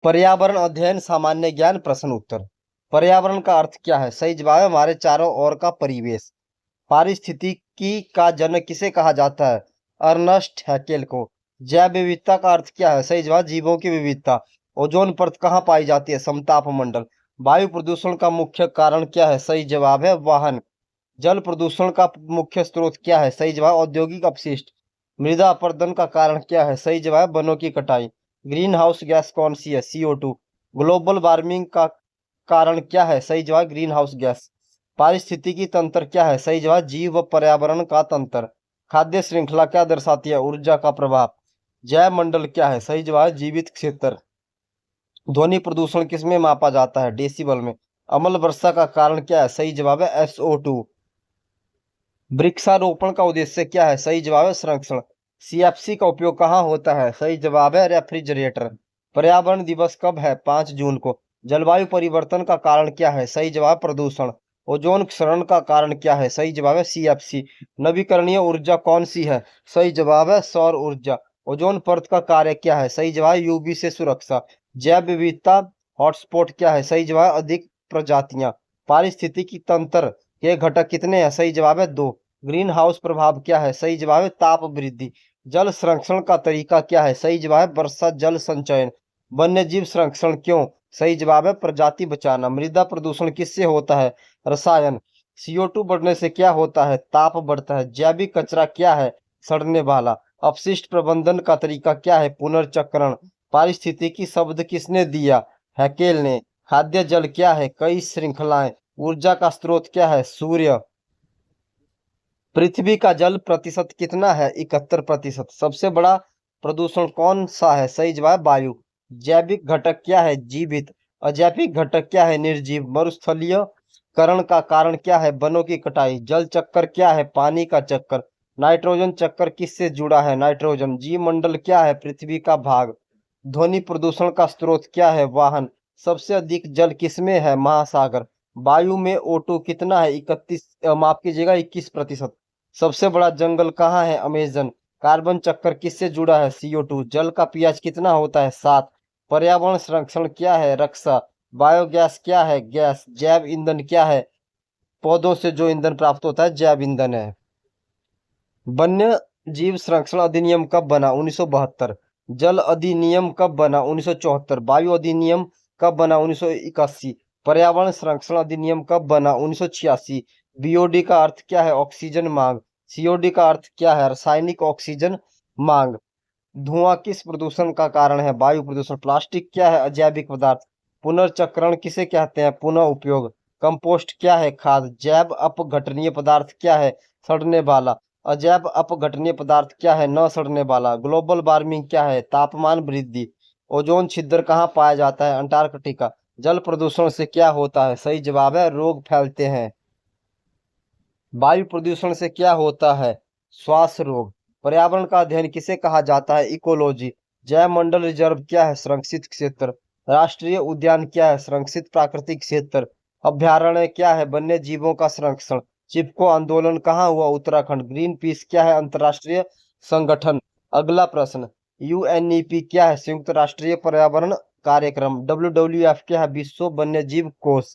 पर्यावरण अध्ययन सामान्य ज्ञान प्रश्न उत्तर। पर्यावरण का अर्थ क्या है? सही जवाब है हमारे चारों ओर का परिवेश। पारिस्थितिकी का जनक किसे कहा जाता है? अर्नस्ट हैकेल को। जैव विविधता का अर्थ क्या है? सही जवाब जीवों की विविधता। ओजोन परत कहाँ पाई जाती है? समताप मंडल। वायु प्रदूषण का मुख्य कारण क्या है? सही जवाब है वाहन। जल प्रदूषण का मुख्य स्रोत क्या है? सही जवाब औद्योगिक अपशिष्ट। मृदा अपरदन का कारण क्या है? सही जवाब वनों की कटाई। ग्रीन हाउस गैस कौन सी है? CO2। ग्लोबल वार्मिंग का कारण क्या है? सही जवाब ग्रीन हाउस गैस। पारिस्थितिकी तंत्र क्या है? सही जवाब जीव व पर्यावरण का तंत्र। खाद्य श्रृंखला क्या दर्शाती है? ऊर्जा का प्रभाव। जैव मंडल क्या है? सही जवाब जीवित क्षेत्र। ध्वनि प्रदूषण किसमें मापा जाता है? डेसिबल में। अम्ल वर्षा का कारण क्या है? सही जवाब है SO2। वृक्षारोपण का उद्देश्य क्या है? सही जवाब है संरक्षण। CFC का उपयोग कहाँ होता है? सही जवाब है रेफ्रिजरेटर। पर्यावरण दिवस कब है? 5 जून को। जलवायु परिवर्तन का कारण क्या है? सही जवाब प्रदूषण। ओजोन क्षरण का कारण क्या है? सही जवाब है CFC। नवीकरणीय ऊर्जा कौन सी है? सही जवाब है सौर ऊर्जा। ओजोन परत का कार्य क्या है? सही जवाब UV से सुरक्षा। जैव विविधता हॉटस्पॉट क्या है? सही जवाब अधिक प्रजातियां। पारिस्थितिकी तंत्र के घटक कितने हैं? सही जवाब है 2। ग्रीन हाउस प्रभाव क्या है? सही जवाब है ताप वृद्धि। जल संरक्षण का तरीका क्या है? सही जवाब है वर्षा जल संचयन। वन्य जीव संरक्षण क्यों? सही जवाब है प्रजाति बचाना। मृदा प्रदूषण किससे होता है? रसायन। CO2 बढ़ने से क्या होता है? ताप बढ़ता है। जैविक कचरा क्या है? सड़ने वाला। अपशिष्ट प्रबंधन का तरीका क्या है? पुनर्चक्रण। पारिस्थितिकी शब्द किसने दिया? हैकेल ने। खाद्य जल क्या है? कई श्रृंखलाएं। ऊर्जा का स्रोत क्या है? सूर्य। पृथ्वी का जल प्रतिशत कितना है? 71%। सबसे बड़ा प्रदूषण कौन सा है? सही जवाब वायु। जैविक घटक क्या है? जीवित। अजैविक घटक क्या है? निर्जीव। मरुस्थलीय करण का कारण क्या है? वनों की कटाई। जल चक्कर क्या है? पानी का चक्कर। नाइट्रोजन चक्कर किससे जुड़ा है? नाइट्रोजन। जीव मंडल क्या है? पृथ्वी का भाग। ध्वनि प्रदूषण का स्रोत क्या है? वाहन। सबसे अधिक जल किसमें है? महासागर। वायु में O2 कितना है? 31 माफ कीजिएगा 21%। सबसे बड़ा जंगल कहाँ है? अमेजन। कार्बन चक्कर किससे जुड़ा है? CO2। जल का pH कितना होता है? 7। पर्यावरण संरक्षण क्या है? रक्षा। बायोगैस क्या है? गैस। जैव ईंधन क्या है? पौधों से जो ईंधन प्राप्त होता है जैव ईंधन है। वन्य जीव संरक्षण अधिनियम कब बना? 1972। जल अधिनियम कब बना? 1974। वायु अधिनियम कब बना? 1981। पर्यावरण संरक्षण अधिनियम कब बना? 1986। BOD का अर्थ क्या है? ऑक्सीजन मांग। COD का अर्थ क्या है? रासायनिक ऑक्सीजन मांग। धुआं किस प्रदूषण का कारण है? वायु प्रदूषण। प्लास्टिक क्या है? अजैविक पदार्थ। पुनर्चक्रण किसे कहते हैं? पुनः उपयोग। कंपोस्ट क्या है? खाद। जैव अपघटनीय पदार्थ क्या है? सड़ने वाला। अजैव अपघटनीय पदार्थ क्या है? न सड़ने वाला। ग्लोबल वार्मिंग क्या है? तापमान वृद्धि। ओजोन छिद्र कहाँ पाया जाता है? अंटार्कटिका। जल प्रदूषण से क्या होता है? सही जवाब है रोग फैलते हैं। वायु प्रदूषण से क्या होता है? श्वास रोग। पर्यावरण का अध्ययन किसे कहा जाता है? इकोलॉजी। जैव मंडल रिजर्व क्या है? संरक्षित क्षेत्र। राष्ट्रीय उद्यान क्या है? संरक्षित प्राकृतिक क्षेत्र। अभ्यारण्य क्या है? वन्य जीवों का संरक्षण। चिपको आंदोलन कहाँ हुआ? उत्तराखंड। ग्रीन पीस क्या है? अंतरराष्ट्रीय संगठन। अगला प्रश्न। UNEP क्या है? संयुक्त राष्ट्रीय पर्यावरण कार्यक्रम। WWF क्या है? विश्व वन्य जीव कोष।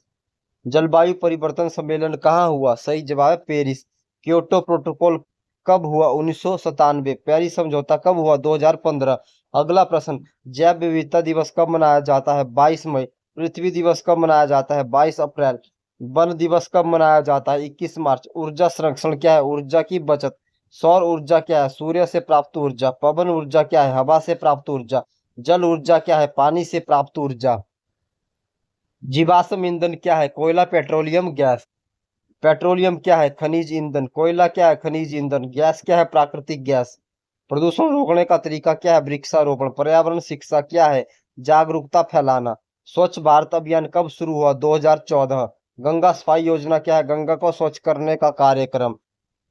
जलवायु परिवर्तन सम्मेलन कहाँ हुआ? सही जवाब है पेरिस। क्योटो प्रोटोकॉल कब हुआ? 1997। पेरिस समझौता कब हुआ? 2015। अगला प्रश्न। जैव विविधता दिवस कब मनाया जाता है? 22 मई। पृथ्वी दिवस कब मनाया जाता है? 22 अप्रैल। वन दिवस कब मनाया जाता है? 21 मार्च। ऊर्जा संरक्षण क्या है? ऊर्जा की बचत। सौर ऊर्जा क्या है? सूर्य से प्राप्त ऊर्जा। पवन ऊर्जा क्या है? हवा से प्राप्त ऊर्जा। जल ऊर्जा क्या है? पानी से प्राप्त ऊर्जा। जीवाश्म ईंधन क्या है? कोयला पेट्रोलियम गैस। पेट्रोलियम क्या है? खनिज ईंधन। कोयला क्या है? खनिज ईंधन। गैस क्या है? प्राकृतिक गैस। प्रदूषण रोकने का तरीका क्या है? वृक्षारोपण। पर्यावरण शिक्षा क्या है? जागरूकता फैलाना। स्वच्छ भारत अभियान कब शुरू हुआ? 2014। गंगा सफाई योजना क्या है? गंगा को स्वच्छ करने का कार्यक्रम।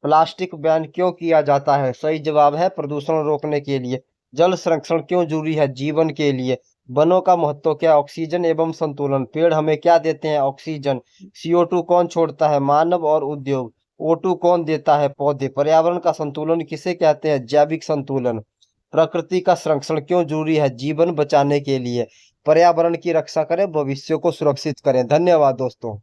प्लास्टिक बैन क्यों किया जाता है? सही जवाब है प्रदूषण रोकने के लिए। जल संरक्षण क्यों जरूरी है? जीवन के लिए। वनों का महत्व क्या है? ऑक्सीजन एवं संतुलन। पेड़ हमें क्या देते हैं? ऑक्सीजन। CO2 कौन छोड़ता है? मानव और उद्योग। O2 कौन देता है? पौधे। पर्यावरण का संतुलन किसे कहते हैं? जैविक संतुलन। प्रकृति का संरक्षण क्यों जरूरी है? जीवन बचाने के लिए। पर्यावरण की रक्षा करें, भविष्य को सुरक्षित करें। धन्यवाद दोस्तों।